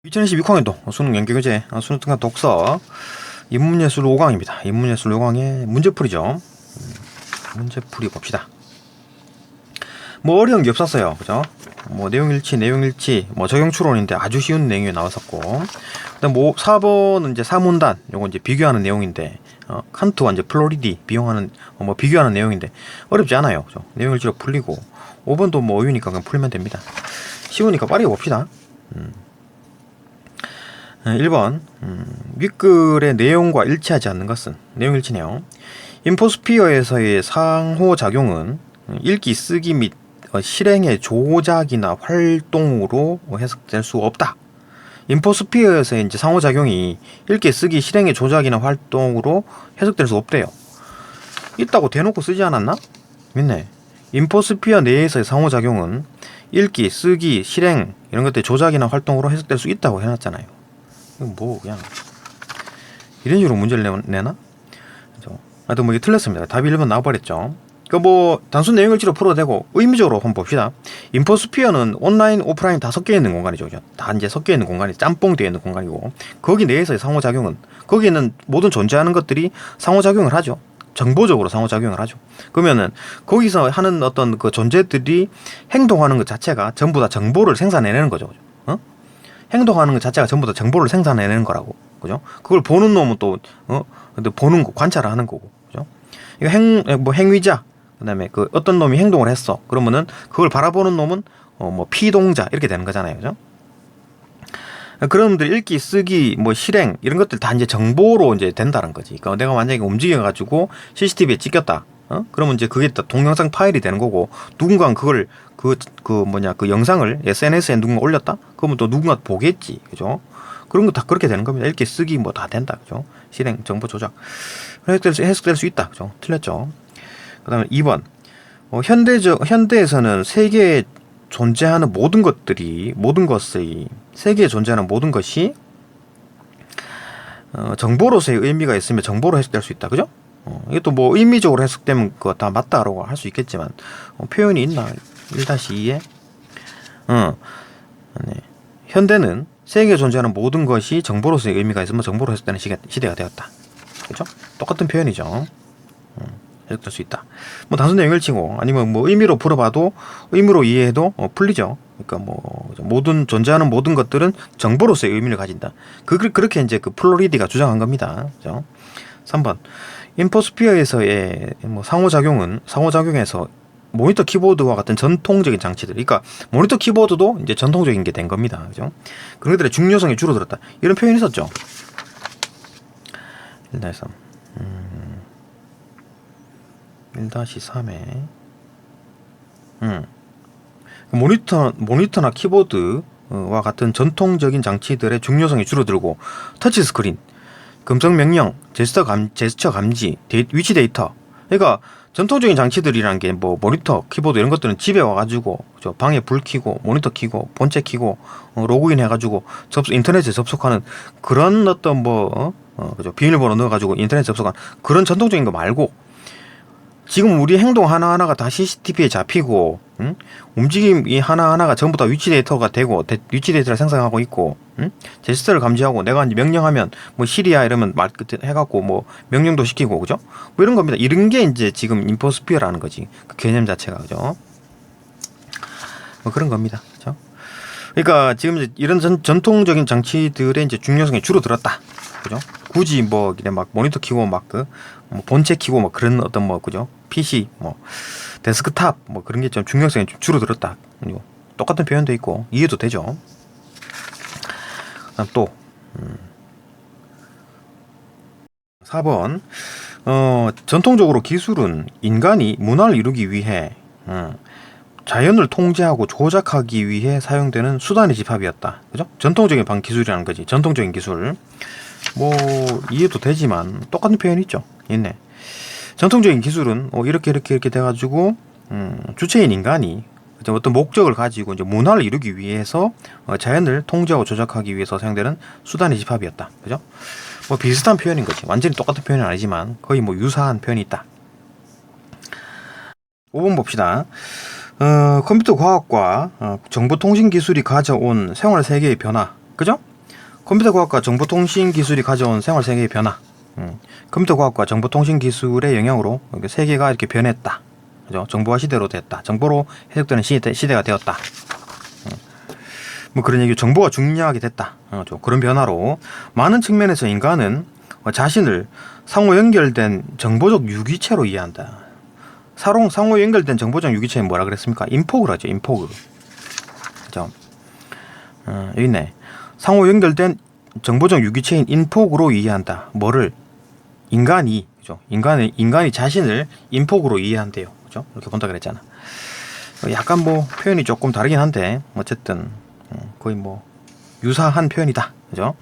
2022 6학년도 수능 연계교재 수능 등급 독서 인문예술 5강입니다. 인문예술 5강의 문제풀이죠. 문제풀이 봅시다. 뭐 어려운 게 없었어요. 그죠? 뭐 내용일치, 뭐 적용추론인데 아주 쉬운 내용이 나왔었고, 그다음 뭐 4번은 이제 사문단, 요거 이제 비교하는 내용인데, 칸트와 이제 플로리디 비용하는 뭐 비교하는 내용인데 어렵지 않아요. 그죠? 내용일치로 풀리고, 5번도 뭐 어유니까 그냥 풀면 됩니다. 쉬우니까 빠르게 봅시다. 1번 윗글의 내용과 일치하지 않는 것은 내용일치네요. 인포스피어에서의 상호작용은 읽기, 쓰기 및 실행의 조작이나 활동으로 해석될 수 없다. 인포스피어에서의 이제 상호작용이 읽기, 쓰기, 실행의 조작이나 활동으로 해석될 수 없대요. 있다고 대놓고 쓰지 않았나? 믿네. 인포스피어 내에서의 상호작용은 읽기, 쓰기, 실행 이런 것들 조작이나 활동으로 해석될 수 있다고 해놨잖아요. 뭐 그냥 이런 식으로 문제를 내나? 하여튼 뭐 이게 틀렸습니다. 답이 1번 나와버렸죠. 그 뭐 단순 내용일치로 풀어도 되고 의미적으로 한번 봅시다. 인포스피어는 온라인, 오프라인 다 섞여 있는 공간이죠. 다 이제 섞여 있는 공간이 짬뽕 되어 있는 공간이고, 거기 내에서의 상호작용은 거기에는 모든 존재하는 것들이 상호작용을 하죠. 정보적으로 상호작용을 하죠. 그러면은 거기서 하는 어떤 그 존재들이 행동하는 것 자체가 전부 다 정보를 생산해내는 거죠. 행동하는 것 자체가 전부 다 정보를 생산해내는 거라고, 그죠? 그걸 보는 놈은 또, 근데 보는 거, 관찰을 하는 거고, 그죠? 이거 행위자, 그 다음에 그 어떤 놈이 행동을 했어. 그러면은 그걸 바라보는 놈은, 뭐 피동자, 이렇게 되는 거잖아요, 그죠? 그런 놈들 읽기, 쓰기, 뭐 실행, 이런 것들 다 이제 정보로 이제 된다는 거지. 그러니까 내가 만약에 움직여가지고 CCTV에 찍혔다. 그러면 이제 그게 또 동영상 파일이 되는 거고, 누군가 그걸 그 영상을 SNS에 누군가 올렸다? 그러면 또 누군가 보겠지. 그죠? 그런 거 다 그렇게 되는 겁니다. 읽기, 쓰기 뭐 다 된다. 그죠? 실행, 정보 조작. 해석될 수 있다. 그죠? 틀렸죠? 그 다음에 2번. 현대에서는 세계에 존재하는 세계에 존재하는 모든 것이, 정보로서의 의미가 있으면 정보로 해석될 수 있다. 그죠? 이것도 뭐 의미적으로 해석되면 그거 다 맞다라고 할 수 있겠지만, 표현이 있나? 1-2에 네. 현대는 세계에 존재하는 모든 것이 정보로서의 의미가 있으면 정보로 해석되는 시대가 되었다. 그렇죠? 똑같은 표현이죠. 해석될 수 있다. 뭐 단순 내용일치고, 아니면 뭐 의미로 풀어봐도 의미로 이해해도 풀리죠. 그러니까 뭐 모든 존재하는 모든 것들은 정보로서의 의미를 가진다. 그렇게 이제 그 플로리디가 주장한 겁니다. 그죠? 3번. 인포스피어에서의 뭐 상호작용에서 모니터 키보드와 같은 전통적인 장치들, 그러니까 모니터 키보드도 이제 전통적인 게 된 겁니다. 그죠? 그런 것들의 중요성이 줄어들었다. 이런 표현이 있었죠. 1-3. 1-3에 모니터나 키보드와 같은 전통적인 장치들의 중요성이 줄어들고, 터치스크린, 금속 명령, 제스처 감지, 위치 데이터, 그러니까 전통적인 장치들이라는 게 뭐 모니터, 키보드 이런 것들은 집에 와가지고 방에 불 켜고 모니터 켜고 본체 켜고 로그인 해가지고 인터넷에 접속하는 그런 어떤 그죠? 비밀번호 넣어가지고 인터넷 접속한 그런 전통적인 거 말고, 지금 우리 행동 하나하나가 다 CCTV에 잡히고, 움직임이 하나하나가 전부 다 위치 데이터가 되고, 위치 데이터를 생성하고 있고, 제스처를 감지하고, 내가 이제 명령하면, 뭐, 시리아 이러면 말 끝에 해갖고, 뭐, 명령도 시키고, 그죠? 뭐 이런 겁니다. 이런 게 이제 지금 인포스피어라는 거지. 그 개념 자체가, 그죠? 뭐 그런 겁니다. 그죠? 그러니까 지금 이제 이런 전통적인 장치들의 이제 중요성이 줄어들었다. 그죠? 굳이 뭐, 그냥 막 모니터 키고, 뭐 본체 키고, 뭐 그런 어떤 그죠? PC, 데스크탑, 그런 게 좀 중요성이 좀 줄어들었다. 그리고 똑같은 표현도 있고, 이해도 되죠. 또, 4번. 전통적으로 기술은 인간이 문화를 이루기 위해, 자연을 통제하고 조작하기 위해 사용되는 수단의 집합이었다. 그죠? 전통적인 기술이라는 거지. 전통적인 기술. 뭐, 이해도 되지만, 똑같은 표현이 있죠. 있네. 전통적인 기술은 이렇게 돼가지고, 주체인 인간이 어떤 목적을 가지고 이제 문화를 이루기 위해서 자연을 통제하고 조작하기 위해서 사용되는 수단의 집합이었다. 그죠? 뭐 비슷한 표현인 거지. 완전히 똑같은 표현은 아니지만 거의 뭐 유사한 표현이 있다. 5번 봅시다. 컴퓨터 과학과 정보통신 기술이 가져온 생활 세계의 변화. 그죠? 컴퓨터 과학과 정보통신 기술이 가져온 생활 세계의 변화. 컴퓨터 과학과 정보통신 기술의 영향으로 세계가 이렇게 변했다. 그죠? 정보화 시대로 됐다. 정보로 해석되는 시대가 되었다. 뭐 그런 얘기, 정보가 중요하게 됐다. 그런 변화로 많은 측면에서 인간은 자신을 상호 연결된 정보적 유기체로 이해한다. 상호 연결된 정보적 유기체는 뭐라 그랬습니까? 인포그라죠. 인포그. 그죠? 여기 있네. 상호 연결된 정보적 유기체인 인폭으로 이해한다. 뭐를? 인간이, 그죠? 인간이 자신을 인폭으로 이해한대요. 그죠? 이렇게 본다 그랬잖아. 약간 뭐 표현이 조금 다르긴 한데 어쨌든 거의 뭐 유사한 표현이다. 그죠?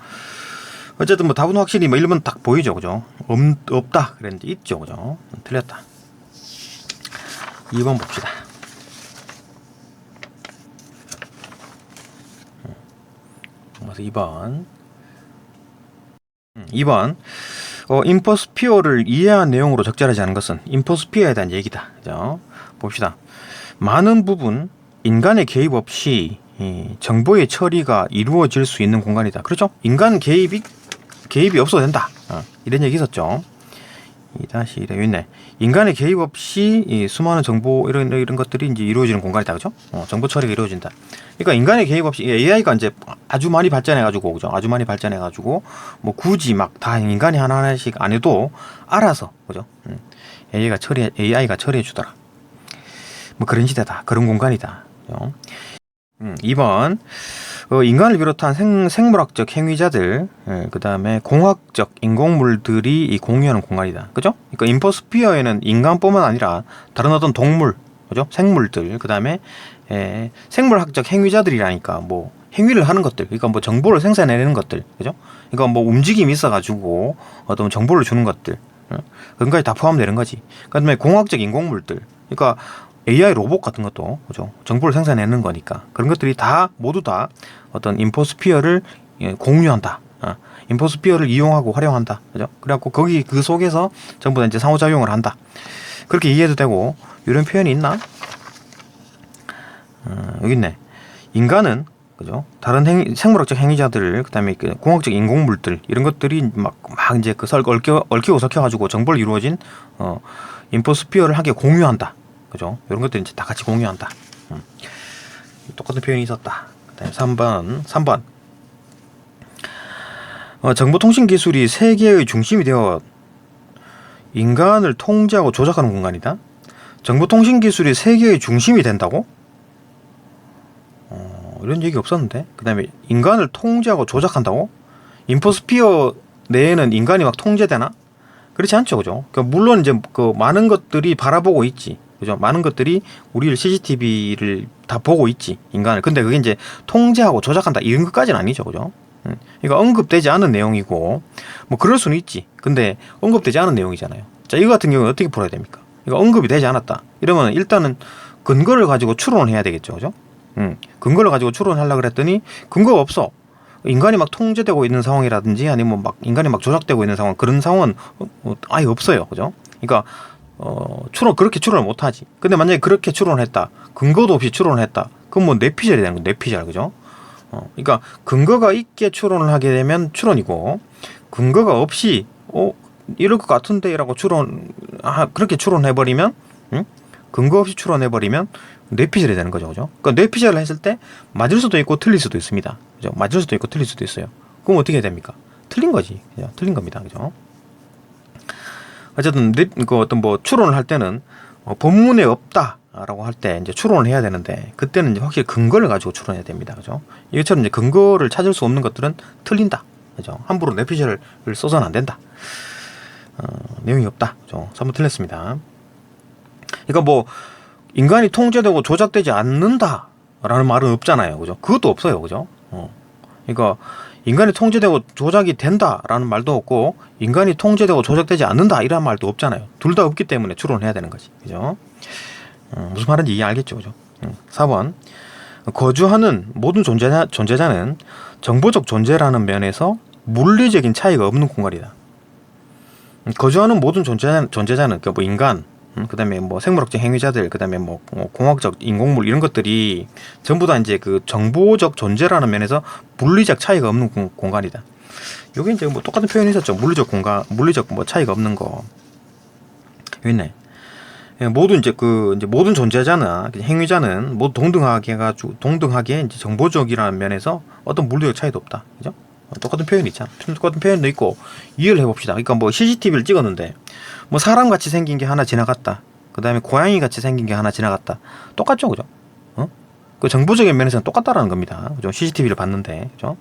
어쨌든 뭐 답은 확실히 뭐 1번 딱 보이죠. 그죠? 없다 그랬는데 있죠. 그죠? 틀렸다. 2번 봅시다. 그래서 2번 인포스피어를 이해한 내용으로 적절하지 않은 것은 인포스피어에 대한 얘기다. 그죠? 봅시다. 많은 부분 인간의 개입 없이 정보의 처리가 이루어질 수 있는 공간이다. 그렇죠? 인간 개입이 없어도 된다. 이런 얘기 있었죠. 2-1에 여기 있네. 인간의 개입 없이 수많은 정보 이런 것들이 이제 이루어지는 공간이다. 그죠? 정보 처리가 이루어진다. 그러니까 인간의 개입 없이 AI가 이제 아주 많이 발전해가지고, 그죠? 아주 많이 발전해가지고 뭐 굳이 막 다 인간이 하나하나씩 안 해도 알아서, 그죠? AI가 처리해 주더라. 뭐 그런 시대다. 그런 공간이다. 그죠? 2번 인간을 비롯한 생물학적 행위자들, 그 다음에 공학적 인공물들이 공유하는 공간이다. 그죠? 그러니까 인포스피어에는 인간뿐만 아니라 다른 어떤 동물, 그죠? 생물들, 그 다음에 생물학적 행위자들이라니까 뭐 행위를 하는 것들, 그러니까 뭐 정보를 생산해내는 것들, 그죠? 그러니까 뭐 움직임이 있어가지고 어떤 정보를 주는 것들, 그런 것까지 다 포함되는 거지. 그 다음에 공학적 인공물들, 그러니까 AI 로봇 같은 것도, 그죠? 정보를 생산해내는 거니까 그런 것들이 다 모두 다 어떤 인포스피어를 공유한다. 인포스피어를 이용하고 활용한다. 그죠? 그래갖고 거기 그 속에서 전부 다 이제 상호작용을 한다. 그렇게 이해해도 되고, 이런 표현이 있나? 여기 있네. 인간은, 그죠? 다른 생물학적 행위자들, 그 다음에 그 공학적 인공물들, 이런 것들이 막 이제 얽히고 섞여가지고 정보를 이루어진, 인포스피어를 함께 공유한다. 그죠? 이런 것들이 이제 다 같이 공유한다. 똑같은 표현이 있었다. 그다음에 3번. 정보통신 기술이 세계의 중심이 되어 인간을 통제하고 조작하는 공간이다. 정보통신 기술이 세계의 중심이 된다고? 이런 얘기 없었는데. 그 다음에 인간을 통제하고 조작한다고? 인포스피어 내에는 인간이 막 통제되나? 그렇지 않죠. 그죠? 그러니까 물론 이제 그 많은 것들이 바라보고 있지. 그죠? 많은 것들이 우리를 CCTV를 다 보고 있지, 인간을. 근데 그게 이제 통제하고 조작한다 이런 것까지는 아니죠. 그죠? 그러니까 언급되지 않은 내용이고, 뭐 그럴 수는 있지. 근데 언급되지 않은 내용이잖아요. 자, 이거 같은 경우는 어떻게 풀어야 됩니까? 그러니까 언급이 되지 않았다. 이러면 일단은 근거를 가지고 추론을 해야 되겠죠. 그죠? 근거를 가지고 추론하려고 그랬더니 근거가 없어. 인간이 막 통제되고 있는 상황이라든지 아니면 막 인간이 막 조작되고 있는 상황, 그런 상황은 아예 없어요. 그죠? 그러니까 그렇게 추론을 못 하지. 근데 만약에 그렇게 추론을 했다, 근거도 없이 추론을 했다, 그럼 뭐 뇌피셜이 되는 거야. 뇌피셜. 그죠? 그러니까 근거가 있게 추론을 하게 되면 추론이고, 근거가 없이 이럴 것 같은데 라고 그렇게 추론해버리면, 근거 없이 추론해버리면 뇌피셜이 되는 거죠. 그죠? 그러니까 뇌피셜을 했을 때 맞을 수도 있고 틀릴 수도 있습니다. 그죠? 맞을 수도 있고 틀릴 수도 있어요. 그럼 어떻게 해야 됩니까? 틀린 거지. 그죠? 틀린 겁니다. 그죠? 어쨌든 그 어떤 뭐 추론을 할 때는 본문에 없다라고 할 때 이제 추론을 해야 되는데, 그때는 이제 확실히 근거를 가지고 추론해야 됩니다. 그죠? 이것처럼 이제 근거를 찾을 수 없는 것들은 틀린다. 그죠? 함부로 뇌피셜을 써서는 안 된다. 내용이 없다. 그죠? 3번 틀렸습니다. 그러니까 뭐 인간이 통제되고 조작되지 않는다라는 말은 없잖아요. 그죠? 그것도 없어요. 그죠? 그러니까 인간이 통제되고 조작이 된다라는 말도 없고, 인간이 통제되고 조작되지 않는다 이런 말도 없잖아요. 둘 다 없기 때문에 추론을 해야 되는 거지. 그죠? 무슨 말인지 이해 알겠죠? 그죠? 4번. 거주하는 모든 존재자는 정보적 존재라는 면에서 물리적인 차이가 없는 공간이다. 거주하는 모든 존재자는 그러니까 뭐 인간, 그다음에 뭐 생물학적 행위자들, 그다음에 뭐 공학적 인공물 이런 것들이 전부 다 이제 그 정보적 존재라는 면에서 물리적 차이가 없는 공간이다. 여기 이제 뭐 똑같은 표현이 있었죠. 물리적 공간, 물리적 뭐 차이가 없는 거. 여기 있네. 모든 이제 이제 모든 존재자나 행위자는 모두 동등하게 해가지고 동등하게 이제 정보적이라는 면에서 어떤 물리적 차이도 없다. 그죠? 똑같은 표현이 있잖아. 똑같은 표현도 있고 이해를 해봅시다. 그러니까 뭐 CCTV를 찍었는데 뭐 사람 같이 생긴 게 하나 지나갔다. 그 다음에 고양이 같이 생긴 게 하나 지나갔다. 똑같죠, 그죠? 그 정보적인 면에서는 똑같다라는 겁니다. 그죠? CCTV를 봤는데, 그죠?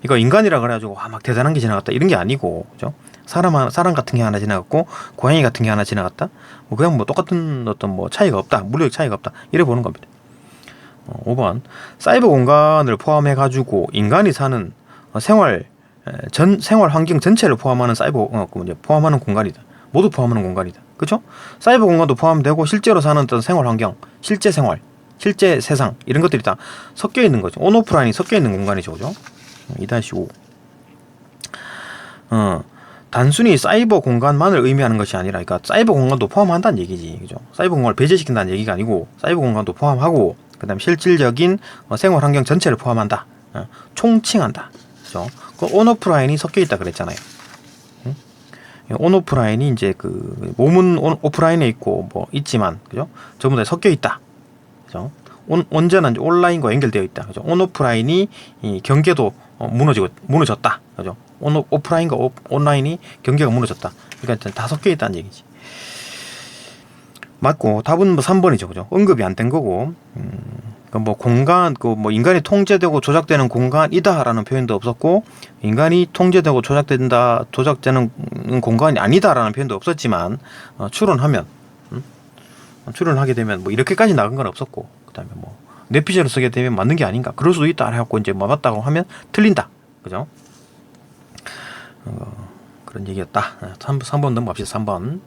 이거 인간이라 그래가지고 막 대단한 게 지나갔다 이런 게 아니고, 그죠? 사람 같은 게 하나 지나갔고 고양이 같은 게 하나 지나갔다. 뭐 그냥 뭐 똑같은 어떤 뭐 차이가 없다, 물리적 차이가 없다 이래 보는 겁니다. 5번 사이버 공간을 포함해 가지고 인간이 사는 생활 환경 전체를 포함하는 포함하는 공간이다. 모두 포함하는 공간이다. 그렇죠? 사이버 공간도 포함되고 실제로 사는 어떤 생활 환경, 실제 생활, 실제 세상 이런 것들이 다 섞여 있는 거죠. 온오프라인이 섞여 있는 공간이죠, 그죠? 2-5. 단순히 사이버 공간만을 의미하는 것이 아니라, 그러니까 사이버 공간도 포함한다는 얘기지, 그죠? 사이버 공간을 배제시킨다는 얘기가 아니고 사이버 공간도 포함하고, 그다음 실질적인 생활 환경 전체를 포함한다, 총칭한다, 그죠? 그 온오프라인이 섞여 있다 그랬잖아요. 온오프라인이 이제 그 몸은 오프라인에 있고 뭐 있지만, 그죠? 전부 다 섞여 있다, 그죠? 언제나 이제 온라인과 연결되어 있다, 그죠? 온오프라인이 이 경계도 무너졌다, 그죠? 오프라인과 온라인이 경계가 무너졌다. 그러니까 다 섞여 있다는 얘기지. 맞고 답은 뭐 3번이죠, 그죠? 언급이 안 된 거고, 뭐 공간, 뭐 인간이 통제되고 조작되는 공간이다라는 표현도 없었고, 인간이 통제되고 조작되는 공간이 아니다라는 표현도 없었지만, 추론하게 되면 뭐 이렇게까지 나간 건 없었고, 그다음에 뭐 뇌피셜을 쓰게 되면 맞는 게 아닌가, 그럴 수도 있다 해갖고 이제 뭐 맞다고 하면 틀린다, 그죠? 그런 얘기였다. 3번 넘어갑시다. 3번.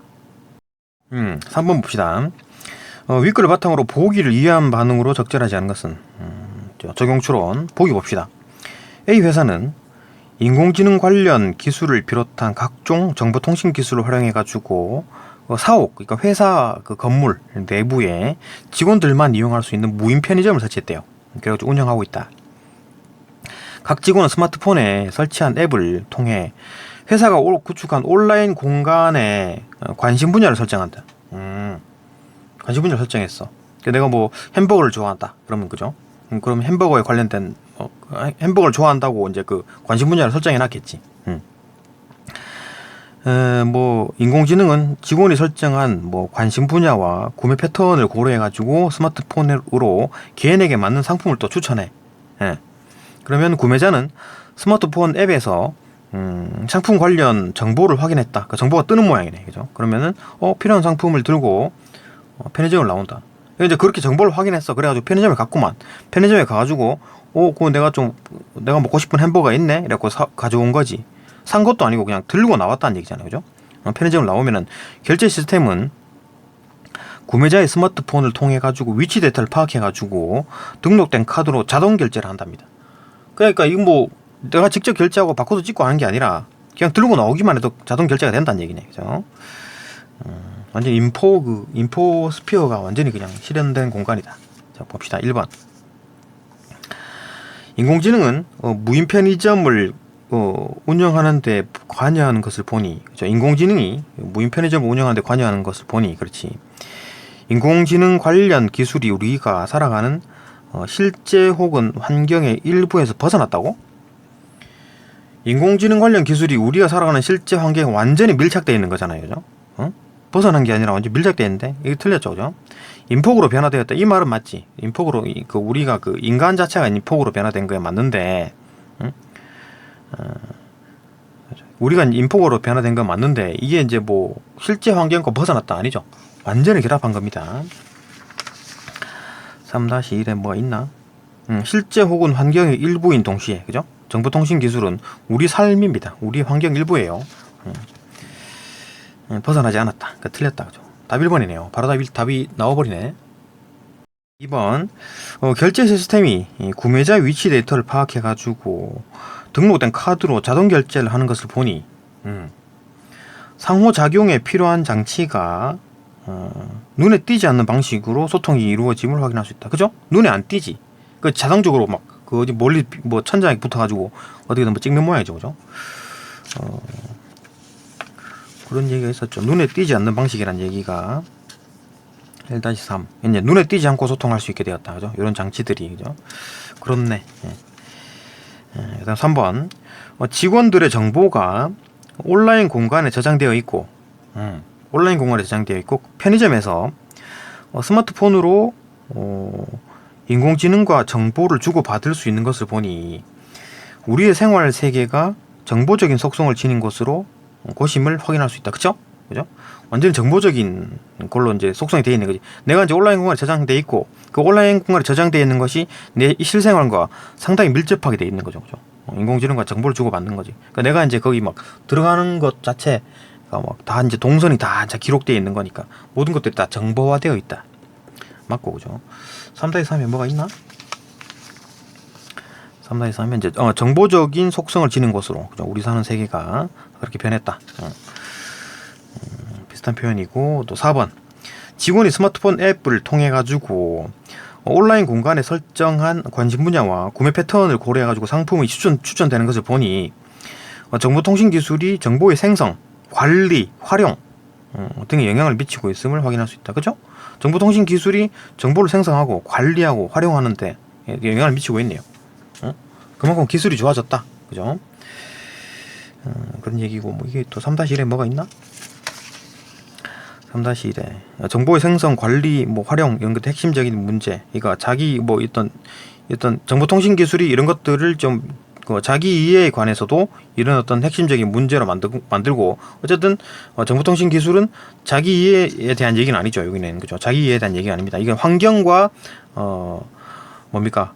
3번 봅시다. 윗글을 바탕으로 보기를 이해한 반응으로 적절하지 않은 것은, 적용 추론 보기 봅시다. A 회사는 인공지능 관련 기술을 비롯한 각종 정보통신 기술을 활용해 가지고 사옥, 그러니까 회사 그 건물 내부에 직원들만 이용할 수 있는 무인 편의점을 설치했대요. 그래가지고 운영하고 있다. 각 직원은 스마트폰에 설치한 앱을 통해 회사가 구축한 온라인 공간에 관심 분야를 설정한다. 관심 분야를 설정했어. 내가 뭐 햄버거를 좋아한다, 그러면, 그죠? 그럼 햄버거에 관련된 햄버거를 좋아한다고 이제 그 관심 분야를 설정해 놨겠지. 뭐 인공지능은 직원이 설정한 뭐 관심 분야와 구매 패턴을 고려해 가지고 스마트폰으로 개인에게 맞는 상품을 또 추천해. 그러면 구매자는 스마트폰 앱에서 상품 관련 정보를 확인했다. 그 정보가 뜨는 모양이네, 그죠? 그러면은 필요한 상품을 들고 편의점을 나온다. 이제 그렇게 정보를 확인했어. 그래가지고 편의점에 갔구만. 편의점에 가가지고 그거 내가 먹고 싶은 햄버거가 있네. 이래갖고 가져온 거지. 산 것도 아니고 그냥 들고 나왔다는 얘기잖아요, 그죠? 편의점을 나오면은 결제 시스템은 구매자의 스마트폰을 통해 가지고 위치 데이터를 파악해 가지고 등록된 카드로 자동 결제를 한답니다. 그러니까 이건 뭐 내가 직접 결제하고 바코드 찍고 하는 게 아니라 그냥 들고 나오기만 해도 자동 결제가 된다는 얘기네, 그죠? 완전 인포 스피어가 완전히 그냥 실현된 공간이다. 자, 봅시다. 1번. 인공지능은 무인 편의점을 운영하는 데 관여하는 것을 보니, 그죠? 인공지능이 무인 편의점을 운영하는 데 관여하는 것을 보니, 그렇지. 인공지능 관련 기술이 우리가 살아가는 실제 혹은 환경의 일부에서 벗어났다고? 인공지능 관련 기술이 우리가 살아가는 실제 환경에 완전히 밀착되어 있는 거잖아요, 그죠? 벗어난 게 아니라 완전 밀착되어 있는데, 이게 틀렸죠, 그죠? 인폭으로 변화되었다. 이 말은 맞지. 인폭으로, 우리가 인간 자체가 인폭으로 변화된 거에 맞는데, 우리가 인폭으로 변화된 건 맞는데, 이게 이제 뭐, 실제 환경과 벗어났다 아니죠? 완전히 결합한 겁니다. 3-1에 뭐가 있나? 실제 혹은 환경의 일부인 동시에, 그죠? 정보통신 기술은 우리 삶입니다. 우리 환경 일부예요. 벗어나지 않았다. 그러니까 틀렸다, 그죠? 답 1번이네요. 바로 답이 나와버리네. 2번. 결제 시스템이 구매자 위치 데이터를 파악해가지고 등록된 카드로 자동 결제를 하는 것을 보니, 상호작용에 필요한 장치가 눈에 띄지 않는 방식으로 소통이 이루어짐을 확인할 수 있다. 그죠? 눈에 안 띄지. 그 자동적으로 막 그 어디 멀리 뭐 천장에 붙어가지고 어디든 뭐 찍는 모양이죠, 그죠? 그런 얘기가 있었죠. 눈에 띄지 않는 방식이란 얘기가 1-3 이제 눈에 띄지 않고 소통할 수 있게 되었다. 그죠? 이런 장치들이, 그죠? 그렇네. 그다음 3번 직원들의 정보가 온라인 공간에 저장되어 있고 온라인 공간에 저장되어 있고 편의점에서 스마트폰으로 인공지능과 정보를 주고받을 수 있는 것을 보니 우리의 생활 세계가 정보적인 속성을 지닌 곳임을 확인할 수 있다. 그쵸? 그죠? 완전히 정보적인 걸로 이제 속성이 되어 있는 거지. 내가 이제 온라인 공간에 저장되어 있고 그 온라인 공간에 저장되어 있는 것이 내 실생활과 상당히 밀접하게 되어 있는 거죠. 그죠? 인공지능과 정보를 주고받는 거지. 그러니까 내가 이제 거기 막 들어가는 것 자체가 막 다 이제 동선이 다 기록되어 있는 거니까 모든 것들이 다 정보화되어 있다. 맞고, 그죠? 3-3에 뭐가 있나? 3-3에 이제 정보적인 속성을 지닌 것으로, 그죠? 우리 사는 세계가 그렇게 변했다. 비슷한 표현이고. 또 4번 직원이 스마트폰 앱을 통해 가지고 온라인 공간에 설정한 관심 분야와 구매 패턴을 고려해 가지고 상품이 추천되는 것을 보니 정보통신 기술이 정보의 생성, 관리, 활용 등에 영향을 미치고 있음을 확인할 수 있다. 그죠? 정보통신 기술이 정보를 생성하고 관리하고 활용하는데 영향을 미치고 있네요. 그만큼 기술이 좋아졌다. 그죠? 그런 얘기고. 뭐 이게 또 3-1에 뭐가 있나? 3-1에 정보의 생성, 관리, 뭐 활용 이런 것도 핵심적인 문제. 이거 자기 뭐 어떤 정보통신 기술이 이런 것들을 좀 자기 이해에 관해서도 이런 어떤 핵심적인 문제로 만들고 어쨌든 정보통신 기술은 자기 이해에 대한 얘기는 아니죠. 여기는, 그죠? 자기 이해에 대한 얘기가 아닙니다. 이건 환경과 뭡니까?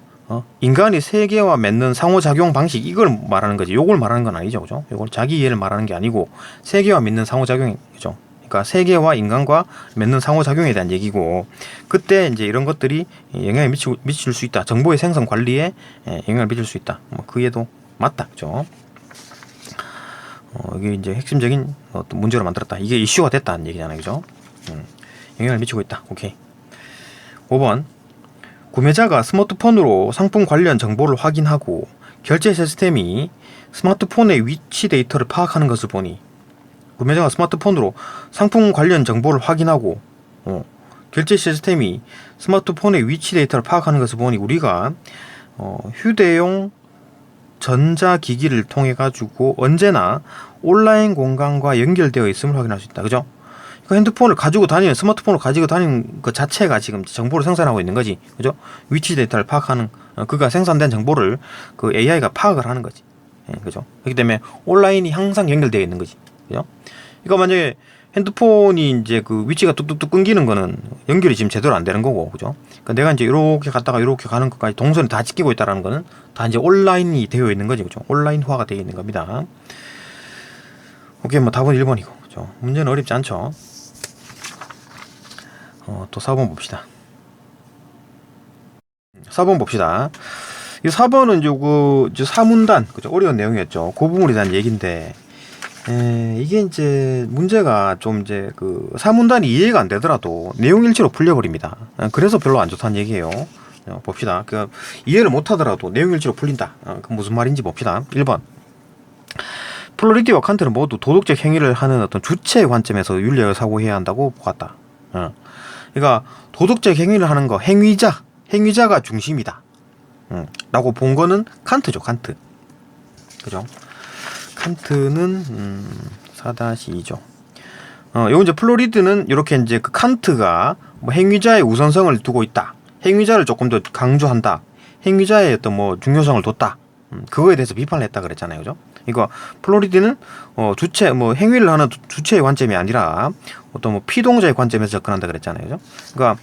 인간이 세계와 맺는 상호작용 방식, 이걸 말하는 거지. 요걸 말하는 건 아니죠, 그죠? 요걸 자기 이해를 말하는 게 아니고 세계와 맺는 상호작용이죠. 그러니까 세계와 인간과 맺는 상호작용에 대한 얘기고, 그때 이제 이런 것들이 영향을 미칠 수 있다. 정보의 생성 관리에 영향을 미칠 수 있다. 뭐 그에도 맞다, 그죠? 이게 이제 핵심적인 어떤 문제로 만들었다. 이게 이슈가 됐다는 얘기잖아요, 그죠? 영향을 미치고 있다. 오케이. 5번 구매자가 스마트폰으로 상품 관련 정보를 확인하고 결제 시스템이 스마트폰의 위치 데이터를 파악하는 것을 보니 구매자가 스마트폰으로 상품 관련 정보를 확인하고 결제 시스템이 스마트폰의 위치 데이터를 파악하는 것을 보니 우리가 휴대용 전자기기를 통해 가지고 언제나 온라인 공간과 연결되어 있음을 확인할 수 있다. 그죠? 핸드폰을 가지고 다니는, 스마트폰을 가지고 다니는 그 자체가 지금 정보를 생산하고 있는 거지. 그죠? 위치 데이터를 파악하는, 그가 생산된 정보를 그 AI가 파악을 하는 거지. 그죠? 그렇기 때문에 온라인이 항상 연결되어 있는 거지. 그죠? 그러니까 만약에 핸드폰이 이제 그 위치가 뚝뚝뚝 끊기는 거는 연결이 지금 제대로 안 되는 거고, 그죠? 그러니까 내가 이제 이렇게 갔다가 이렇게 가는 것까지 동선이 다 찍히고 있다라는 거는 다 이제 온라인이 되어 있는 거지, 그죠? 온라인화가 되어 있는 겁니다. 오케이, 뭐 답은 1번이고, 그죠? 문제는 어렵지 않죠? 또 4번 봅시다. 4번 봅시다. 이 4번은 이제 사문단, 그죠? 어려운 내용이었죠. 그 부분에 대한 얘기인데, 이게 이제 문제가 좀 이제 그 사문단이 이해가 안 되더라도 내용일치로 풀려버립니다. 그래서 별로 안 좋다는 얘기예요. 봅시다. 그 이해를 못 하더라도 내용일치로 풀린다. 그 무슨 말인지 봅시다. 1번. 플로리디와 칸트는 모두 도덕적 행위를 하는 어떤 주체의 관점에서 윤리학을 사고해야 한다고 보았다. 그러니까 도덕적 행위를 하는 거, 행위자가 중심이다. 라고 본 거는 칸트죠, 칸트. 그죠? 칸트는 4-2죠. 요 이제 플로리드는 이렇게 이제 그 칸트가 뭐 행위자의 우선성을 두고 있다. 행위자를 조금 더 강조한다. 행위자의 어떤 뭐 중요성을 뒀다. 그거에 대해서 비판을 했다 그랬잖아요, 그죠? 이거 플로리드는 주체 뭐 행위를 하는 주체의 관점이 아니라 어떤 뭐 피동자의 관점에서 접근한다 그랬잖아요, 그죠? 그러니까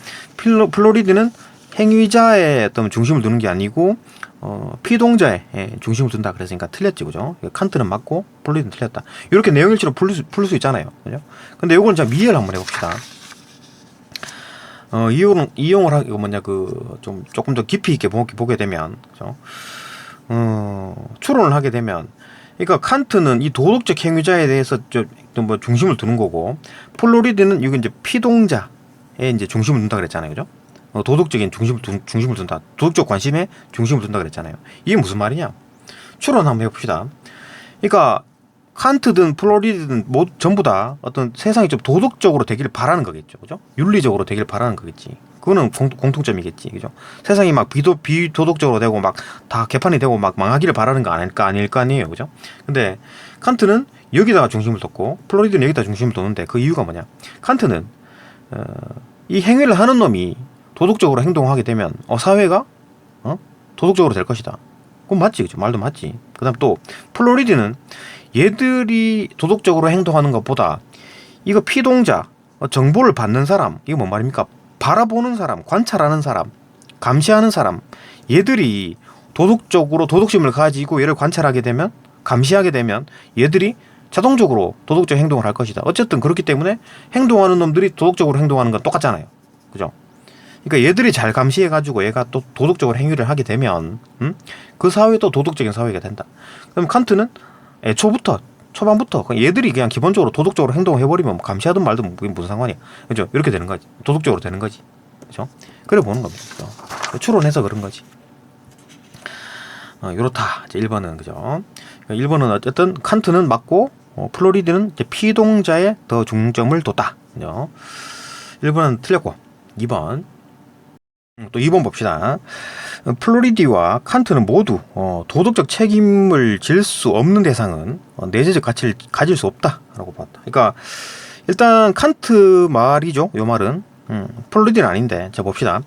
플로리드는 행위자의 어떤 중심을 두는 게 아니고 피동자의 중심을 둔다 그랬으니까 틀렸지, 그죠? 칸트는 맞고 플로리드는 틀렸다. 이렇게 내용일치로 풀 수 있잖아요, 그죠? 근데 요거는 자 미해를 한번 해봅시다. 이용을 하고 뭐냐 조금 더 깊이 있게 보게 되면, 그죠? 추론을 하게 되면, 그러니까 칸트는 이 도덕적 행위자에 대해서 또 뭐 중심을 두는 거고, 플로리드는 이거 이제 피동자에 이제 중심을 둔다 그랬잖아요, 그죠? 도덕적인 중심을 둔다. 도덕적 관심에 중심을 둔다 그랬잖아요. 이게 무슨 말이냐? 추론 한번 해봅시다. 그러니까 칸트든 플로리드든 모두 전부 다 어떤 세상이 좀 도덕적으로 되기를 바라는 거겠죠, 그죠? 윤리적으로 되기를 바라는 거겠지. 그거는 공통점이겠지, 그죠? 세상이 막 비도덕적으로 되고 막 다 개판이 되고 막 망하기를 바라는 거 아닐 거 아니에요, 그죠? 근데 칸트는 여기다가 중심을 뒀고 플로리드는 여기다 중심을 뒀는데 그 이유가 뭐냐? 칸트는 이 행위를 하는 놈이 도덕적으로 행동하게 되면 사회가 도덕적으로 될 것이다. 그건 맞지, 그죠? 말도 맞지. 그다음 또 플로리드는 얘들이 도덕적으로 행동하는 것보다 이거 피동자, 정보를 받는 사람, 이거 뭔 말입니까? 바라보는 사람, 관찰하는 사람, 감시하는 사람, 얘들이 도덕적으로 도덕심을 가지고 얘를 관찰하게 되면, 감시하게 되면 얘들이 자동적으로 도덕적 행동을 할 것이다. 어쨌든 그렇기 때문에 행동하는 놈들이 도덕적으로 행동하는 건 똑같잖아요, 그죠? 그러니까 얘들이 잘 감시해가지고 얘가 또 도덕적으로 행위를 하게 되면 그 사회도 도덕적인 사회가 된다. 그럼 칸트는 초반부터 얘들이 그냥 기본적으로 도덕적으로 행동해버리면 감시하든 말든 무슨 상관이야, 그죠? 이렇게 되는 거지. 도덕적으로 되는 거지, 그죠? 그래 보는 겁니다. 그죠? 추론해서 그런 거지. 요렇다. 이제 1번은, 그죠? 1번은 어쨌든 칸트는 맞고 플로리드는 이제 피동자에 더 중점을 뒀다, 그죠? 1번은 틀렸고 2번. 또 2번 봅시다. 플로리디와 칸트는 모두 도덕적 책임을 질 수 없는 대상은 내재적 가치를 가질 수 없다라고 봤다. 그러니까 일단 칸트 말이죠. 요 말은 플로리디는 아닌데, 자 봅시다.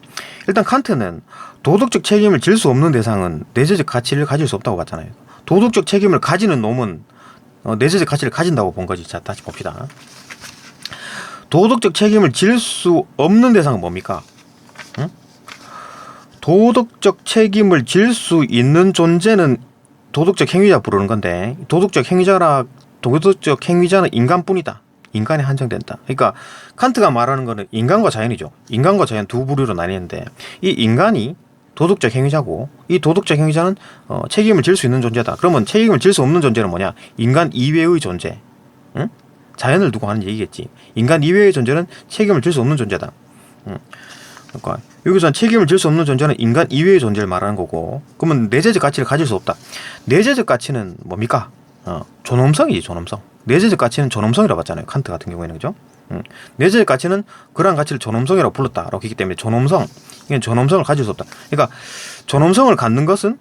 일단 칸트는 도덕적 책임을 질 수 없는 대상은 내재적 가치를 가질 수 없다고 봤잖아요. 도덕적 책임을 가지는 놈은 내재적 가치를 가진다고 본 거지. 자 다시 봅시다. 도덕적 책임을 질 수 없는 대상은 뭡니까? 도덕적 책임을 질 수 있는 존재는 도덕적 행위자 부르는 건데, 도덕적 행위자는 인간뿐이다. 인간에 한정된다. 그러니까 칸트가 말하는 거는 인간과 자연이죠. 인간과 자연 두 부류로 나뉘는데, 이 인간이 도덕적 행위자고 이 도덕적 행위자는 책임을 질 수 있는 존재다. 그러면 책임을 질 수 없는 존재는 뭐냐? 인간 이외의 존재. 응? 자연을 두고 하는 얘기겠지. 인간 이외의 존재는 책임을 질 수 없는 존재다. 그러니까 여기서 책임을 질 수 없는 존재는 인간 이외의 존재를 말하는 거고, 그러면 내재적 가치를 가질 수 없다. 내재적 가치는 뭡니까? 존엄성이지, 존엄성. 내재적 가치는 존엄성이라고 봤잖아요, 칸트 같은 경우에는, 그죠? 내재적 가치는 그러한 가치를 존엄성이라고 불렀다라고 했기 때문에 존엄성, 이건 존엄성을 가질 수 없다. 그러니까 존엄성을 갖는 것은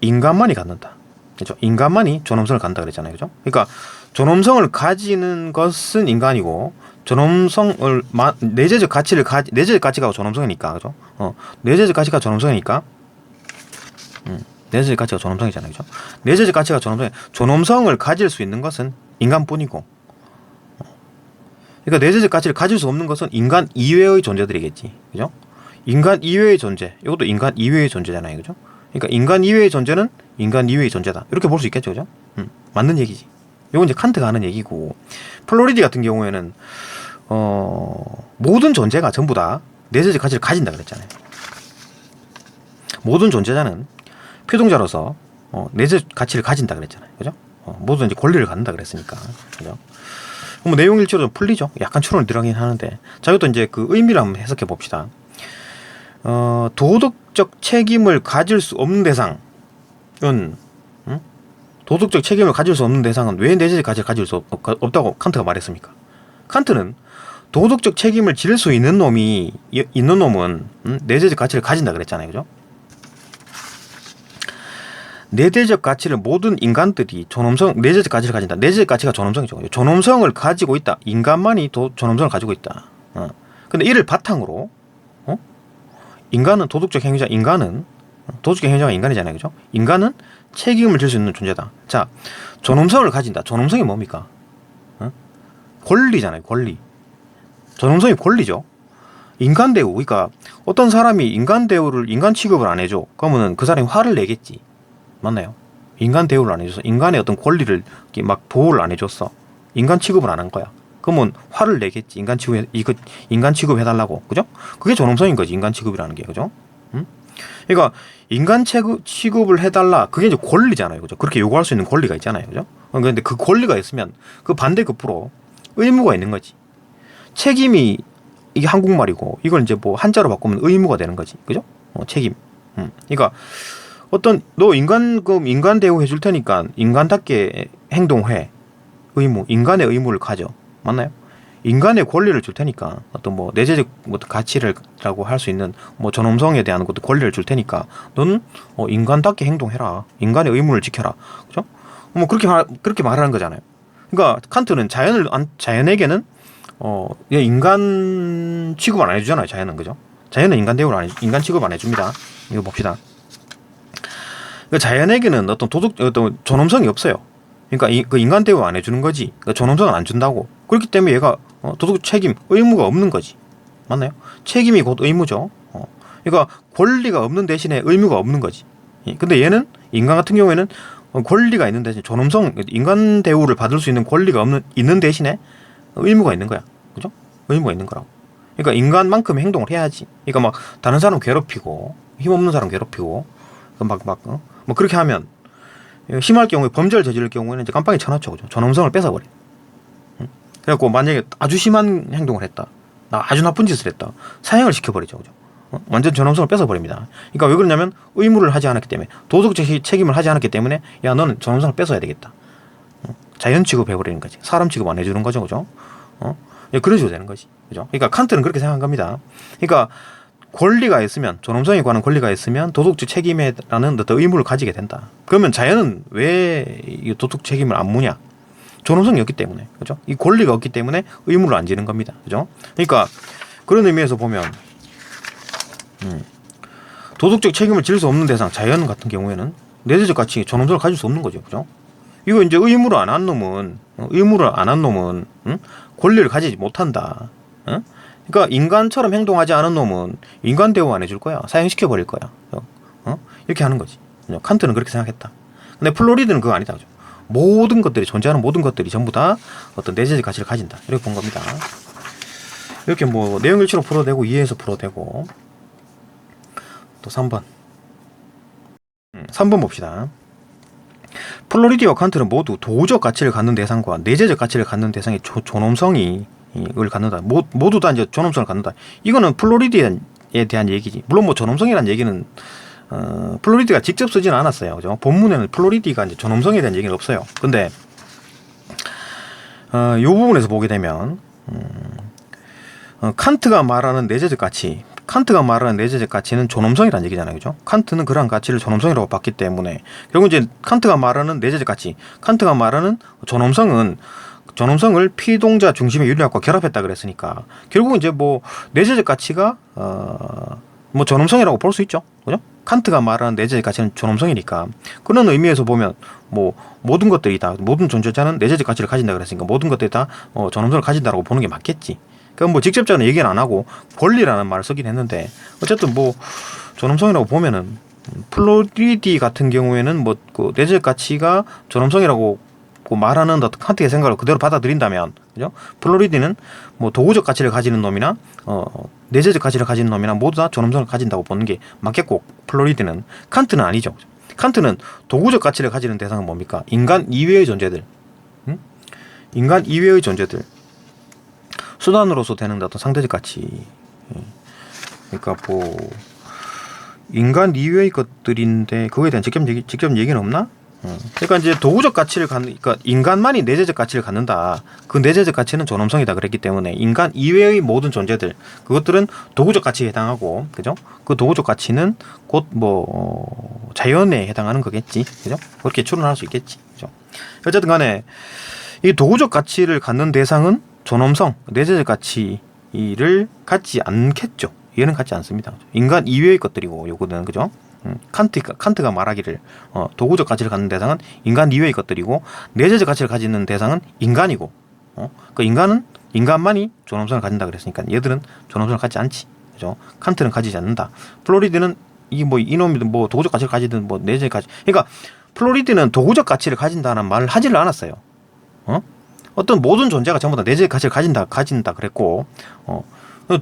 인간만이 갖는다, 그죠? 인간만이 존엄성을 갖는다 그랬잖아요, 그죠? 그러니까 존엄성을 가지는 것은 인간이고, 존엄성을 내재적 가치가 존엄성이니까, 그죠? 내재적 가치가 존엄성이니까, 내재적 가치가 존엄성이잖아요, 그죠? 내재적 가치가 존엄성을 가질 수 있는 것은 인간뿐이고, 그러니까 내재적 가치를 가질 수 없는 것은 인간 이외의 존재들이겠지, 그죠? 인간 이외의 존재, 이것도 인간 이외의 존재잖아요, 그죠? 그러니까 인간 이외의 존재는 인간 이외의 존재다, 이렇게 볼 수 있겠죠, 그죠? 맞는 얘기지. 이건 이제 칸트가 하는 얘기고, 플로리디 같은 경우에는 모든 존재가 전부 다 내재적 가치를 가진다 그랬잖아요. 모든 존재자는 피동자로서 내재적 가치를 가진다 그랬잖아요, 그죠? 모든 이제 권리를 갖는다 그랬으니까, 그죠? 뭐 내용 일치로 좀 풀리죠. 약간 추론이 들어가긴 하는데, 자 이것도 이제 그 의미를 한번 해석해 봅시다. 도덕적 책임을 가질 수 없는 대상은 도덕적 책임을 가질 수 없는 대상은 왜 내재적 가치를 가질 수 없다고 칸트가 말했습니까? 칸트는 도덕적 책임을 질 수 있는 놈은 내재적 가치를 가진다 그랬잖아요, 그죠? 내재적 가치를 모든 인간들이 내재적 가치를 가진다. 내재적 가치가 존엄성이죠. 존엄성을 가지고 있다. 인간만이 존엄성을 가지고 있다. 근데 이를 바탕으로 인간은 도덕적 행위자가 인간이잖아요, 그죠? 인간은 책임을 질 수 있는 존재다. 자, 존엄성을 가진다. 존엄성이 뭡니까? 권리잖아요, 권리. 존엄성이 권리죠. 인간 대우. 그러니까 어떤 사람이 인간 취급을 안 해줘. 그러면은 그 사람이 화를 내겠지. 맞나요? 인간 대우를 안 해줘서, 인간의 어떤 권리를 막 보호를 안 해줬어. 인간 취급을 안 한 거야. 그러면 화를 내겠지. 인간 취급해달라고. 그죠? 그게 존엄성인 거지, 인간 취급이라는 게. 그죠? 그러니까 인간 취급을 해달라. 그게 이제 권리잖아요. 그죠? 그렇게 요구할 수 있는 권리가 있잖아요. 그죠? 근데 그 권리가 있으면 그 반대급부로 의무가 있는 거지. 책임이 이게 한국말이고 이걸 이제 뭐 한자로 바꾸면 의무가 되는 거지. 그죠? 책임. 그러니까 어떤 너 인간 대우해 줄 테니까 인간답게 행동해. 의무. 인간의 의무를 가져. 맞나요? 인간의 권리를 줄 테니까 어떤 뭐 내재적 뭐 가치를라고 할 수 있는 뭐 존엄성에 대한 것도 권리를 줄 테니까 너는 인간답게 행동해라. 인간의 의무를 지켜라. 그죠? 뭐 그렇게 말하는 거잖아요. 그러니까 칸트는 자연에게는 인간 취급을 안 해주잖아요. 자연은. 그죠? 자연은 인간 취급 안 해줍니다. 이거 봅시다. 그러니까 자연에게는 어떤 존엄성이 없어요. 그러니까 그 인간 대우 안 해주는 거지. 그러니까 존엄성을 안 준다고. 그렇기 때문에 얘가 도덕 책임, 의무가 없는 거지. 맞나요? 책임이 곧 의무죠. 그러니까 권리가 없는 대신에 의무가 없는 거지. 근데 얘는 인간 같은 경우에는 권리가 있는 대신에 인간 대우를 받을 수 있는 권리가 있는 대신에 의무가 있는 거야. 그죠? 의무가 있는 거라고. 그러니까 인간만큼 행동을 해야지. 그러니까 막 다른 사람 괴롭히고 힘없는 사람 괴롭히고 뭐 그렇게 하면 심할 경우에 범죄를 저지를 경우에는 이제 깜빵에 쳐넣죠. 그죠? 존엄성을 뺏어버려. 그래갖고 만약에 아주 심한 행동을 했다. 아주 나쁜 짓을 했다. 사형을 시켜버리죠. 그죠? 완전 존엄성을 뺏어버립니다. 그러니까 왜 그러냐면 의무를 하지 않았기 때문에 도덕적 책임을 하지 않았기 때문에 야 너는 존엄성을 뺏어야 되겠다. 자연 취급해버리는 거지. 사람 취급 안 해주는 거죠. 그죠? 그런 식으로 되는 거지. 그죠? 그러니까 칸트는 그렇게 생각한 겁니다. 그러니까 권리가 있으면 존엄성에 관한 권리가 있으면 도덕적 책임이라는 어떤 의무를 가지게 된다. 그러면 자연은 왜 이 도덕 책임을 안 무냐? 존엄성이 없기 때문에. 그죠? 이 권리가 없기 때문에 의무를 안 지는 겁니다. 그죠? 그러니까 그런 의미에서 보면 도덕적 책임을 질 수 없는 대상 자연 같은 경우에는 내재적 가치 존엄성을 가질 수 없는 거죠. 그죠? 이거 이제 의무를 안 한 놈은 권리를 가지지 못한다. 그러니까 인간처럼 행동하지 않은 놈은 인간 대우 안 해줄 거야. 사형시켜 버릴 거야. 이렇게 하는 거지. 칸트는 그렇게 생각했다. 근데 플로리드는 그거 아니다. 그죠? 존재하는 모든 것들이 전부 다 어떤 내재적 가치를 가진다. 이렇게 본 겁니다. 이렇게 뭐 내용일치로 풀어도 되고 이해해서 풀어도 되고. 또 3번. 3번 봅시다. 플로리디와 칸트는 모두 도적 가치를 갖는 대상과 내재적 가치를 갖는 대상의 존엄성을 갖는다. 모두 다 이제 존엄성을 갖는다. 이거는 플로리디에 대한 얘기지. 물론 뭐 존엄성이라는 얘기는 플로리디가 직접 쓰지는 않았어요. 그죠? 본문에는 플로리디가 이제 존엄성에 대한 얘기는 없어요. 근데 이 부분에서 보게 되면 칸트가 말하는 내재적 가치는 존엄성이라는 얘기잖아요. 그죠? 칸트는 그러한 가치를 존엄성이라고 봤기 때문에 결국 이제 칸트가 말하는 내재적 가치, 칸트가 말하는 존엄성을 피동자 중심의 윤리학과 결합했다 그랬으니까 결국은 이제 뭐 내재적 가치가 뭐 존엄성이라고 볼 수 있죠. 그죠? 칸트가 말하는 내재적 가치는 존엄성이니까 그런 의미에서 보면 뭐 모든 것들이 다 모든 존재자는 내재적 가치를 가진다 그랬으니까 모든 것들이 다 존엄성을 가진다라고 보는 게 맞겠지. 그러니까 뭐 직접적으로 얘기는 안 하고 권리라는 말을 쓰긴 했는데 어쨌든 뭐 존엄성이라고 보면은 플로리디 같은 경우에는 뭐 그 내재적 가치가 존엄성이라고 말하는 어떤 칸트의 생각을 그대로 받아들인다면, 그죠? 플로리디는 뭐 도구적 가치를 가지는 놈이나 내재적 가치를 가지는 놈이나 모두 다 존엄성을 가진다고 보는 게 맞겠고, 플로리디는 칸트는 아니죠. 칸트는 도구적 가치를 가지는 대상은 뭡니까? 인간 이외의 존재들, 인간 이외의 존재들, 수단으로서 되는 어떤 상대적 가치. 그러니까 뭐 인간 이외의 것들인데 그거에 대한 직접 얘기는 없나? 그러니까 이제 도구적 가치를 그러니까 인간만이 내재적 가치를 갖는다. 그 내재적 가치는 존엄성이다 그랬기 때문에 인간 이외의 모든 존재들, 그것들은 도구적 가치에 해당하고, 그죠? 그 도구적 가치는 곧 뭐 자연에 해당하는 거겠지, 그죠? 그렇게 추론할 수 있겠지, 그죠? 어쨌든 간에 이 도구적 가치를 갖는 대상은 존엄성, 내재적 가치를 갖지 않겠죠. 얘는 갖지 않습니다. 인간 이외의 것들이고, 요거는, 그죠? 칸트가 말하기를 도구적 가치를 갖는 대상은 인간 이외의 것들이고 내재적 가치를 가지는 대상은 인간이고, 그 인간만이 존엄성을 가진다 그랬으니까 얘들은 존엄성을 갖지 않지, 그죠? 칸트는 가지지 않는다. 플로리디는 이놈이든 뭐 도구적 가치를 가지든 뭐 내재적 가치, 그러니까 플로리디는 도구적 가치를 가진다는 말을 하지를 않았어요. 어떤 모든 존재가 전부 다 내재적 가치를 가진다 그랬고,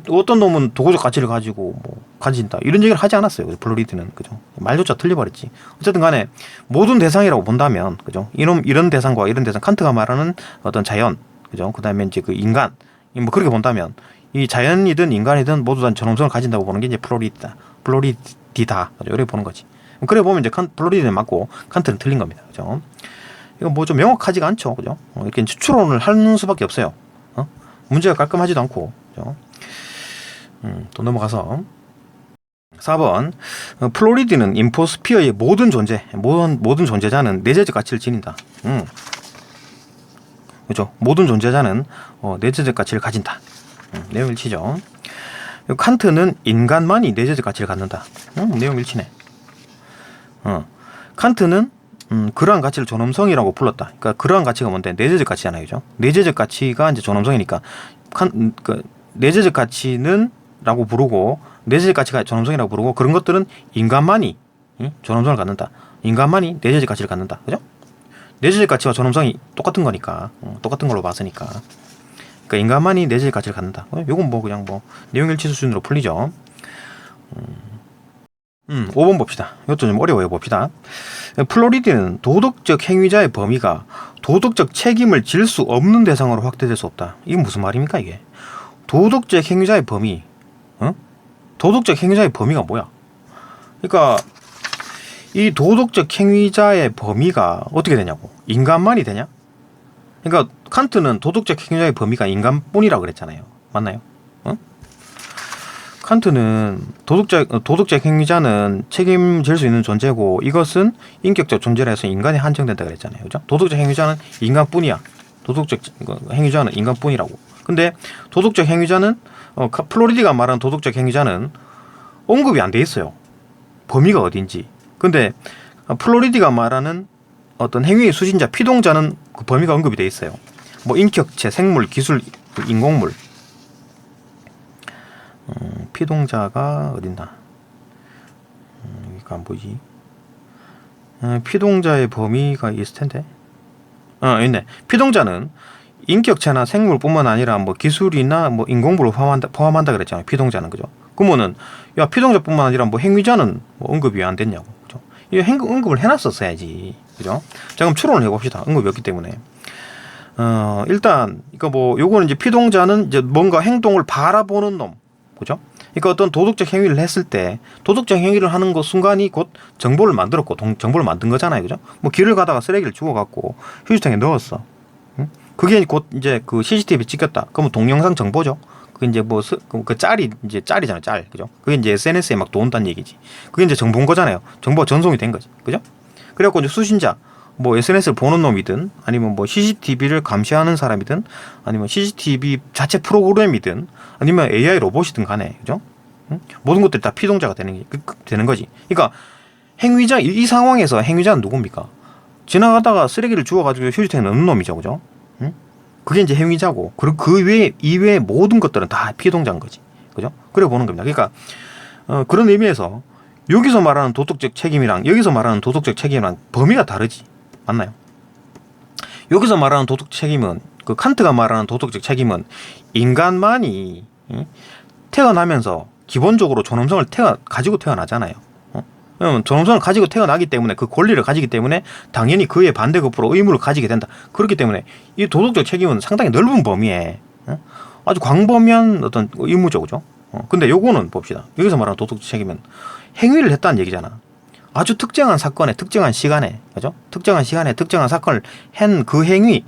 어떤 놈은 도구적 가치를 가지고 뭐 가진다 이런 얘기를 하지 않았어요. 플로리드는 그죠? 말조차 틀려버렸지. 어쨌든 간에 모든 대상이라고 본다면 그죠? 이런 대상과 이런 대상 칸트가 말하는 어떤 자연 그죠? 그다음에 이제 그 인간 뭐 그렇게 본다면 이 자연이든 인간이든 모두 다 전험성을 가진다고 보는 게 이제 플로리디다 이렇게 보는 거지. 그래 보면 이제 플로리드는 맞고 칸트는 틀린 겁니다. 그죠? 이거 뭐 좀 명확하지가 않죠. 그죠? 이렇게 추론을 하는 수밖에 없어요. 문제가 깔끔하지도 않고 그죠? 또 넘어가서 4번 플로리디는 인포스피어의 모든 존재자는 내재적 가치를 지닌다. 그죠? 모든 존재자는 내재적 가치를 가진다. 내용 일치죠. 칸트는 인간만이 내재적 가치를 갖는다. 내용 일치네. 칸트는 그러한 가치를 존엄성이라고 불렀다. 그러니까 그러한 가치가 뭔데? 내재적 가치잖아요, 그죠? 내재적 가치가 이제 존엄성이니까 내재적 가치는 라고 부르고 내재적 가치가 존엄성이라고 부르고 그런 것들은 인간만이 존엄성을 갖는다. 인간만이 내재적 가치를 갖는다. 그죠? 내재적 가치와 존엄성이 똑같은 거니까 똑같은 걸로 봤으니까 그러니까 인간만이 내재적 가치를 갖는다. 요건 뭐 그냥 뭐 내용 일치 수준으로 풀리죠. 5번 봅시다. 이것도 좀 어려워요. 봅시다. 플로리디는 도덕적 행위자의 범위가 도덕적 책임을 질 수 없는 대상으로 확대될 수 없다. 이게 무슨 말입니까 이게? 도덕적 행위자의 범위 도덕적 행위자의 범위가 뭐야? 그러니까 이 도덕적 행위자의 범위가 어떻게 되냐고. 인간만이 되냐? 그러니까 칸트는 도덕적 행위자의 범위가 인간뿐이라고 그랬잖아요. 맞나요? 칸트는 도덕적 행위자는 책임질 수 있는 존재고 이것은 인격적 존재라 해서 인간에 한정된다 그랬잖아요. 그죠? 도덕적 행위자는 인간뿐이야. 도덕적 행위자는 인간뿐이라고. 근데 도덕적 행위자는 플로리디가 말하는 도덕적 행위자는 언급이 안 돼 있어요. 범위가 어딘지. 근데 플로리디가 말하는 어떤 행위의 수신자 피동자는 그 범위가 언급이 돼 있어요. 뭐 인격체, 생물, 기술, 인공물. 피동자가 어딨나? 여기가 안 보이지? 피동자의 범위가 있을 텐데. 있네. 피동자는 인격체나 생물뿐만 아니라 뭐 기술이나 뭐 인공물을 포함한다 그랬잖아요. 피동자는 그죠? 그러면은 야 피동자뿐만 아니라 뭐 행위자는 뭐 언급이 왜 안 됐냐고 그죠? 이 언급을 해놨었어야지 그죠? 자 그럼 추론을 해봅시다. 언급이 없기 때문에 일단 이거 뭐 요거는 이제 피동자는 이제 뭔가 행동을 바라보는 놈 그죠? 그러니까 어떤 도덕적 행위를 했을 때 도덕적 행위를 하는 것 순간이 곧 정보를 만들었고 정보를 만든 거잖아요. 그죠? 뭐 길을 가다가 쓰레기를 주워갖고 휴지통에 넣었어. 그게 곧 이제 그 CCTV에 찍혔다. 그러면 동영상 정보죠. 그게 이제 뭐 그 짤이 이제 짤이잖아요. 짤. 그죠? 그게 이제 SNS에 막 도운다는 얘기지. 그게 이제 정보인 거잖아요. 정보가 전송이 된 거지. 그죠? 그래갖고 이제 수신자 뭐 SNS를 보는 놈이든 아니면 뭐 CCTV를 감시하는 사람이든 아니면 CCTV 자체 프로그램이든 아니면 AI 로봇이든 간에 그죠? 모든 것들이 다 피동자가 되는 거지. 그러니까 행위자 이 상황에서 행위자는 누굽니까? 지나가다가 쓰레기를 주워가지고 휴지통에 넣는 놈이죠, 그죠? 그게 이제 행위자고, 그 외에 이외의 모든 것들은 다 피동자인 거지, 그죠? 그래 보는 겁니다. 그러니까 그런 의미에서 여기서 말하는 도덕적 책임이랑 여기서 말하는 도덕적 책임이랑 범위가 다르지, 맞나요? 여기서 말하는 도덕적 책임은 그 칸트가 말하는 도덕적 책임은 인간만이 태어나면서 기본적으로 존엄성을 가지고 태어나잖아요. 존엄성을 가지고 태어나기 때문에 그 권리를 가지기 때문에 당연히 그에 반대급부로 의무를 가지게 된다. 그렇기 때문에 이 도덕적 책임은 상당히 넓은 범위에 아주 광범위한 어떤 의무죠, 그죠? 근데 요거는 봅시다. 여기서 말하는 도덕적 책임은 행위를 했다는 얘기잖아. 아주 특정한 사건에 특정한 시간에 그죠? 특정한 시간에 특정한 사건을 한 그 행위,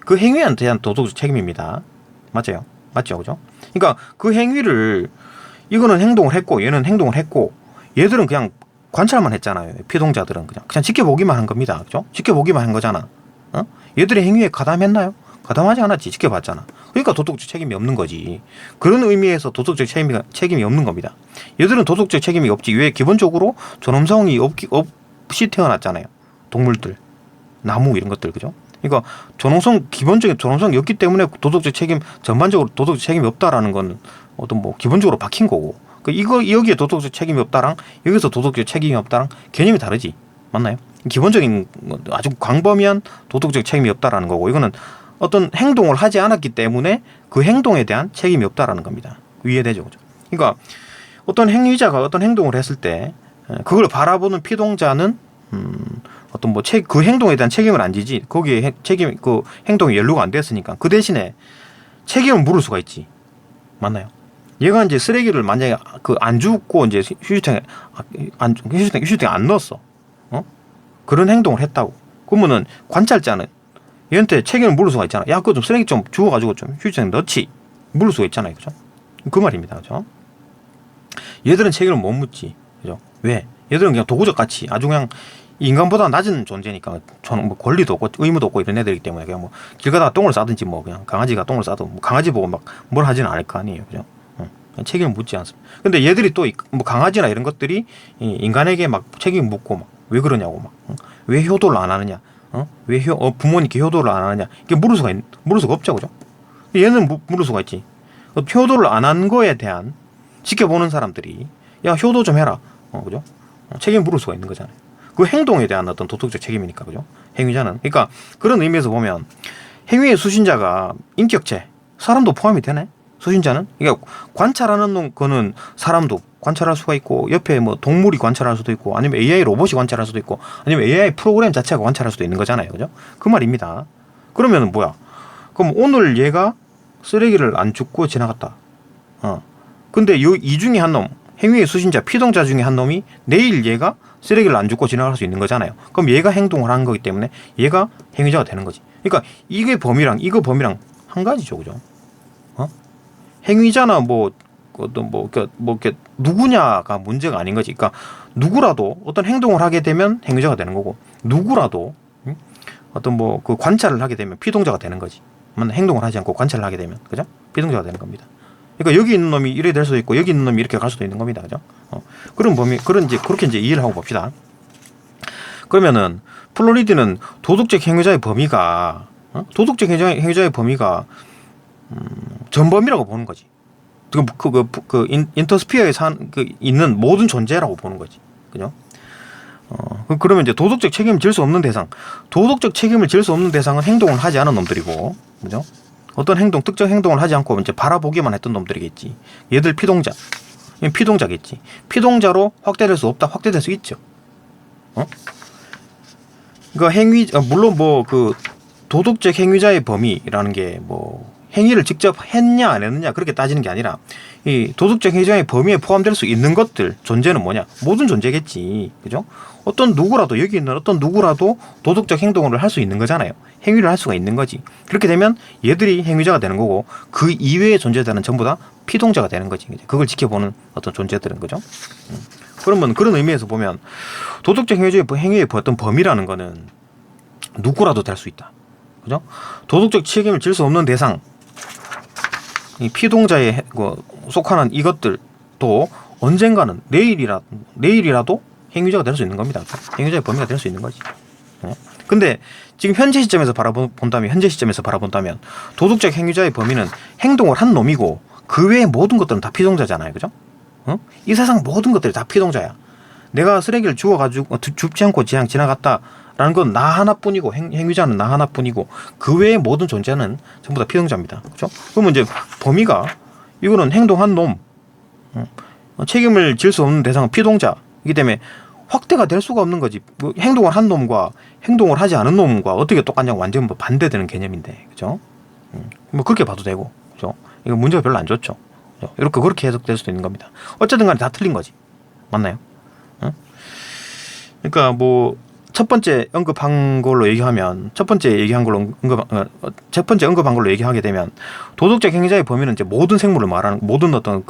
그 행위에 대한 도덕적 책임입니다. 맞죠? 맞죠, 그죠? 그러니까 그 행위를 이거는 행동을 했고 얘는 행동을 했고. 얘들은 그냥 관찰만 했잖아요. 피동자들은 그냥 지켜보기만 한 겁니다. 그죠? 지켜보기만 한 거잖아. 얘들의 행위에 가담했나요? 가담하지 않았지. 지켜봤잖아. 그러니까 도덕적 책임이 없는 거지. 그런 의미에서 도덕적 책임이 없는 겁니다. 얘들은 도덕적 책임이 없지. 왜? 기본적으로 존엄성이 없이 태어났잖아요. 동물들, 나무 이런 것들, 그죠? 그러니까 기본적인 존엄성이 없기 때문에 도덕적 책임, 전반적으로 도덕적 책임이 없다라는 건 어떤 뭐 기본적으로 박힌 거고. 여기에 도덕적 책임이 없다랑 여기서 도덕적 책임이 없다랑 개념이 다르지. 맞나요? 기본적인 아주 광범위한 도덕적 책임이 없다라는 거고 이거는 어떤 행동을 하지 않았기 때문에 그 행동에 대한 책임이 없다라는 겁니다. 이해되죠, 그죠? 그러니까 어떤 행위자가 어떤 행동을 했을 때 그걸 바라보는 피동자는 어떤 뭐 그 행동에 대한 책임을 안 지지. 거기에 책임 그 행동이 연루가 안 됐으니까 그 대신에 책임을 물을 수가 있지. 맞나요? 얘가 이제 쓰레기를 만약에 그 안 줍고 이제 휴지통에 안 넣었어. 그런 행동을 했다고. 그러면은 관찰자는 얘한테 책임을 물을 수가 있잖아. 야, 그거 좀 쓰레기 좀 주워가지고 좀 휴지통에 넣지. 물을 수가 있잖아요, 그죠? 그 말입니다, 그죠? 얘들은 책임을 못 묻지, 그죠? 왜? 얘들은 그냥 도구적 가치, 아주 그냥 인간보다 낮은 존재니까 저는 뭐 권리도 없고 의무도 없고 이런 애들이기 때문에 그냥 뭐 길 가다가 똥을 싸든지 뭐 그냥 강아지가 똥을 싸도 뭐 강아지 보고 막 뭘 하지는 않을 거 아니에요, 그죠? 책임을 묻지 않습니다. 근데 얘들이 또 뭐 강아지나 이런 것들이 인간에게 막 책임을 묻고 막 왜 그러냐고 막 왜 효도를 안 하느냐, 왜 부모님께 효도를 안 하느냐 이게 물을 수가 없죠, 그죠? 얘는 물을 수가 있지. 효도를 안 한 거에 대한 지켜보는 사람들이 야 효도 좀 해라, 그죠? 책임 물을 수가 있는 거잖아요. 그 행동에 대한 어떤 도덕적 책임이니까, 그죠? 행위자는. 그러니까 그런 의미에서 보면 행위의 수신자가 인격체, 사람도 포함이 되네. 수신자는. 그러니까 관찰하는 거는 사람도 관찰할 수가 있고 옆에 뭐 동물이 관찰할 수도 있고 아니면 AI 로봇이 관찰할 수도 있고 아니면 AI 프로그램 자체가 관찰할 수도 있는 거잖아요, 그죠? 그 말입니다. 그러면은 뭐야? 그럼 오늘 얘가 쓰레기를 안 줍고 지나갔다. 근데 이 중에 한 놈, 행위의 수신자, 피동자 중에 한 놈이 내일 얘가 쓰레기를 안 줍고 지나갈 수 있는 거잖아요. 그럼 얘가 행동을 한 거기 때문에 얘가 행위자가 되는 거지. 그러니까 이게 범위랑 이거 범위랑 한 가지죠, 그죠? 행위자나 이렇게 누구냐가 문제가 아닌 거지. 그러니까 누구라도 어떤 행동을 하게 되면 행위자가 되는 거고, 누구라도 어떤 그 관찰을 하게 되면 피동자가 되는 거지. 행동을 하지 않고 관찰을 하게 되면, 그죠? 피동자가 되는 겁니다. 그러니까 여기 있는 놈이 이래 될 수도 있고 여기 있는 놈이 이렇게 갈 수도 있는 겁니다, 그죠? 그런 범위, 그렇게 이제 이해를 하고 봅시다. 그러면은 플로리드는 도덕적 행위자의 범위가 도덕적 행위자의 범위가 전범이라고 보는 거지. 인터스피어에 있는 모든 존재라고 보는 거지, 그죠? 그러면 이제 도덕적 책임을 질 수 없는 대상, 도덕적 책임을 질 수 없는 대상은 행동을 하지 않은 놈들이고, 그죠? 어떤 특정 행동을 하지 않고 이제 바라보기만 했던 놈들이겠지. 얘들 피동자겠지. 피동자로 확대될 수 없다, 확대될 수 있죠. 그러니까 물론 도덕적 행위자의 범위라는 게 행위를 직접 했냐 안 했느냐 그렇게 따지는 게 아니라 이 도덕적 행위자의 범위에 포함될 수 있는 것들, 존재는 뭐냐? 모든 존재겠지, 그죠? 여기 있는 어떤 누구라도 도덕적 행동을 할 수 있는 거잖아요. 행위를 할 수가 있는 거지. 그렇게 되면 얘들이 행위자가 되는 거고 그 이외의 존재들은 전부 다 피동자가 되는 거지. 그걸 지켜보는 어떤 존재들은, 그죠? 그러면 그런 의미에서 보면 도덕적 행위의 어떤 범위라는 거는 누구라도 될 수 있다, 그죠? 도덕적 책임을 질 수 없는 대상, 이 피동자에 속하는 이것들도 언젠가는 내일이라도 행위자가 될 수 있는 겁니다. 행위자의 범위가 될 수 있는 거지. 근데 지금 현재 시점에서 바라본다면 도덕적 행위자의 범위는 행동을 한 놈이고 그 외의 모든 것들은 다 피동자잖아요, 그죠? 이 세상 모든 것들이 다 피동자야. 내가 쓰레기를 주워가지고 줍지 않고 그냥 지나갔다라는 건 나 하나뿐이고 행위자는 나 하나뿐이고 그 외의 모든 존재는 전부 다 피동자입니다, 그렇죠? 그러면 이제 범위가 이거는 행동한 놈, 책임을 질 수 없는 대상은 피동자이기 때문에 확대가 될 수가 없는 거지. 행동을 한 놈과 행동을 하지 않은 놈과 어떻게 똑같냐고 완전 반대되는 개념인데, 그죠? 그렇게 봐도 되고, 그죠? 이거 문제가 별로 안 좋죠. 그죠? 그렇게 해석될 수도 있는 겁니다. 어쨌든 간에 다 틀린 거지. 맞나요? 그러니까 첫 번째 언급한 걸로 얘기하면 첫 번째 언급한 걸로 얘기하게 되면 도덕적 행위자의 범위는 이제 모든 생물을 말하는, 모든 어떤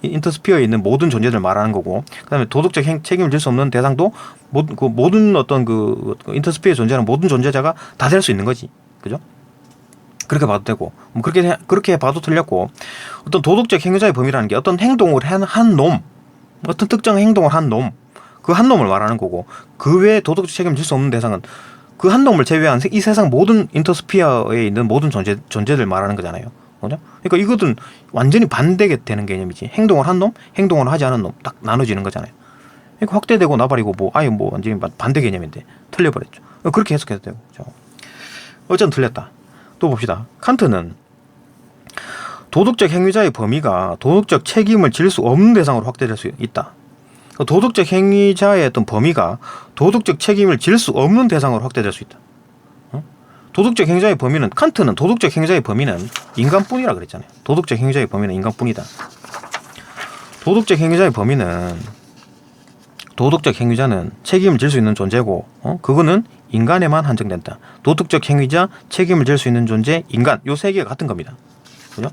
인터스피어에 있는 모든 존재들을 말하는 거고, 그다음에 도덕적 책임을 질 수 없는 대상도 모든 어떤 인터스피어에 존재하는 모든 존재자가 다 될 수 있는 거지, 그죠? 그렇게 봐도 되고, 그렇게 봐도 틀렸고, 어떤 도덕적 행위자의 범위라는 게 어떤 행동을 한 놈, 어떤 특정 행동을 한 놈, 그 한 놈을 말하는 거고, 그 외에 도덕적 책임을 질 수 없는 대상은 그 한 놈을 제외한 이 세상 모든 인터스피어에 있는 모든 존재들 말하는 거잖아요, 그죠? 그러니까 이것은 완전히 반대게 되는 개념이지. 행동을 한 놈, 행동을 하지 않은 놈 딱 나눠지는 거잖아요. 그러니까 확대되고 나발이고 완전히 반대 개념인데 틀려버렸죠. 그렇게 해석해도 되고, 그죠? 어쨌든 틀렸다. 또 봅시다. 칸트는 도덕적 행위자의 범위가 도덕적 책임을 질 수 없는 대상으로 확대될 수 있다. 도덕적 행위자의 어떤 범위가 도덕적 책임을 질 수 없는 대상으로 확대될 수 있다. 도덕적 행위자의 범위는, 칸트는 도덕적 행위자의 범위는 인간뿐이라 그랬잖아요. 도덕적 행위자의 범위는 인간뿐이다. 도덕적 행위자의 범위는, 도덕적 행위자는 책임을 질 수 있는 존재고, 그거는 인간에만 한정된다. 도덕적 행위자, 책임을 질 수 있는 존재, 인간, 요 세 개가 같은 겁니다. 그죠?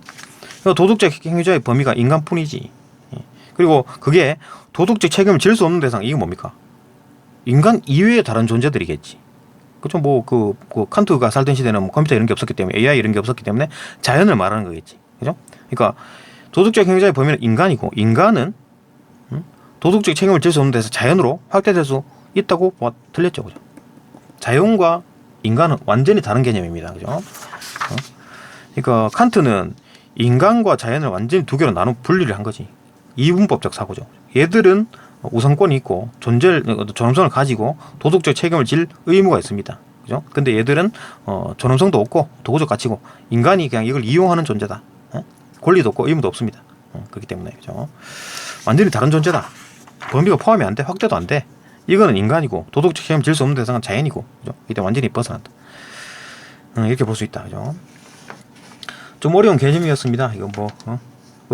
도덕적 행위자의 범위가 인간뿐이지. 그리고 그게 도덕적 책임을 질 수 없는 대상, 이게 뭡니까? 인간 이외의 다른 존재들이겠지. 그죠? 칸트가 살던 시대는 컴퓨터 이런 게 없었기 때문에, AI 이런 게 없었기 때문에 자연을 말하는 거겠지. 그죠? 그러니까 도덕적 행위자의 범위는 인간이고, 인간은 도덕적 책임을 질 수 없는 데서 자연으로 확대될 수 있다고 틀렸죠. 그죠? 자연과 인간은 완전히 다른 개념입니다. 그죠? 그러니까 칸트는 인간과 자연을 완전히 두 개로 나눠 분리를 한 거지. 이분법적 사고죠. 얘들은 우선권이 있고 존엄성을 가지고 도덕적 책임을 질 의무가 있습니다. 그죠? 근데 얘들은 존엄성도 없고 도구적 가치고 인간이 그냥 이걸 이용하는 존재다. 권리도 없고 의무도 없습니다. 그렇기 때문에 그죠? 완전히 다른 존재다. 범위가 포함이 안 돼. 확대도 안 돼. 이거는 인간이고 도덕적 책임을 질 수 없는 대상은 자연이고. 그죠? 이때 완전히 벗어난다. 이렇게 볼 수 있다. 그죠? 좀 어려운 개념이었습니다. 이거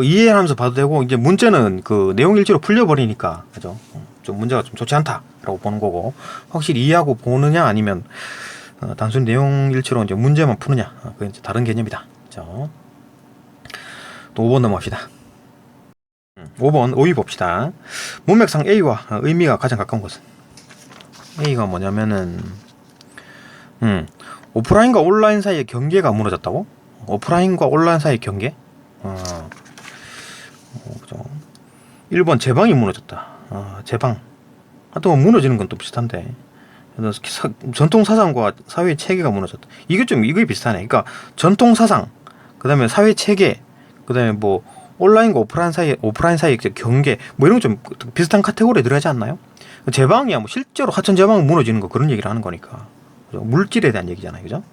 이해하면서 봐도 되고, 이제 문제는 그 내용 일지로 풀려버리니까, 그죠? 좀 문제가 좀 좋지 않다라고 보는 거고, 확실히 이해하고 보느냐 아니면 단순히 내용 일지로 이제 문제만 푸느냐, 그게 이제 다른 개념이다. 그죠? 또 5번 넘어갑시다. 5번 오이 봅시다. 문맥상 A와 의미가 가장 가까운 것은? A가 뭐냐면은 오프라인과 온라인 사이의 경계가 무너졌다고? 오프라인과 온라인 사이의 경계? 그죠. 1번 제방이 무너졌다. 제방. 하여튼 무너지는 건 또 비슷한데. 전통 사상과 사회 체계가 무너졌다. 이게 비슷하네. 그러니까 전통 사상, 그다음에 사회 체계, 그다음에 온라인과 오프라인 사이의 경계, 이런 거 좀 비슷한 카테고리에 들어가지 않나요? 제방이야 실제로 하천 제방은 무너지는 거, 그런 얘기를 하는 거니까. 그죠? 물질에 대한 얘기잖아요. 그죠?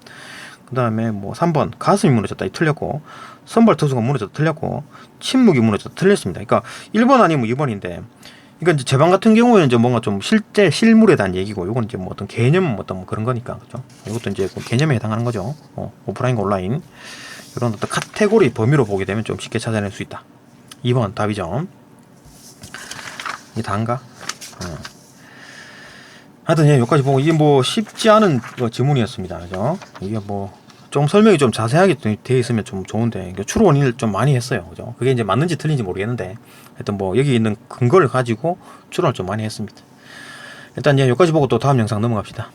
그다음에 3번 가슴이 무너졌다, 틀렸고, 선발 투수가 무너졌다, 틀렸고, 침묵이 무너졌다, 틀렸습니다. 그러니까 1번 아니면 2번인데, 그러니까 이제 제방 같은 경우에는 이제 뭔가 좀 실물에 대한 얘기고, 요건 이제 어떤 개념 그런 거니까. 그죠? 이것도 이제 개념에 해당하는 거죠. 오프라인과 온라인, 이런 어떤 카테고리 범위로 보게 되면 좀 쉽게 찾아낼 수 있다. 2번 답이죠. 이게 다인가? 하여튼 여기까지 보고, 이게 쉽지 않은 지문이었습니다. 그죠? 이게 좀 설명이 좀 자세하게 되어 있으면 좀 좋은데, 추론 원인을 좀 많이 했어요. 그죠? 그게 이제 맞는지 틀린지 모르겠는데, 하여튼 여기 있는 근거를 가지고 추론을 좀 많이 했습니다. 일단 여기까지 보고 또 다음 영상 넘어갑시다.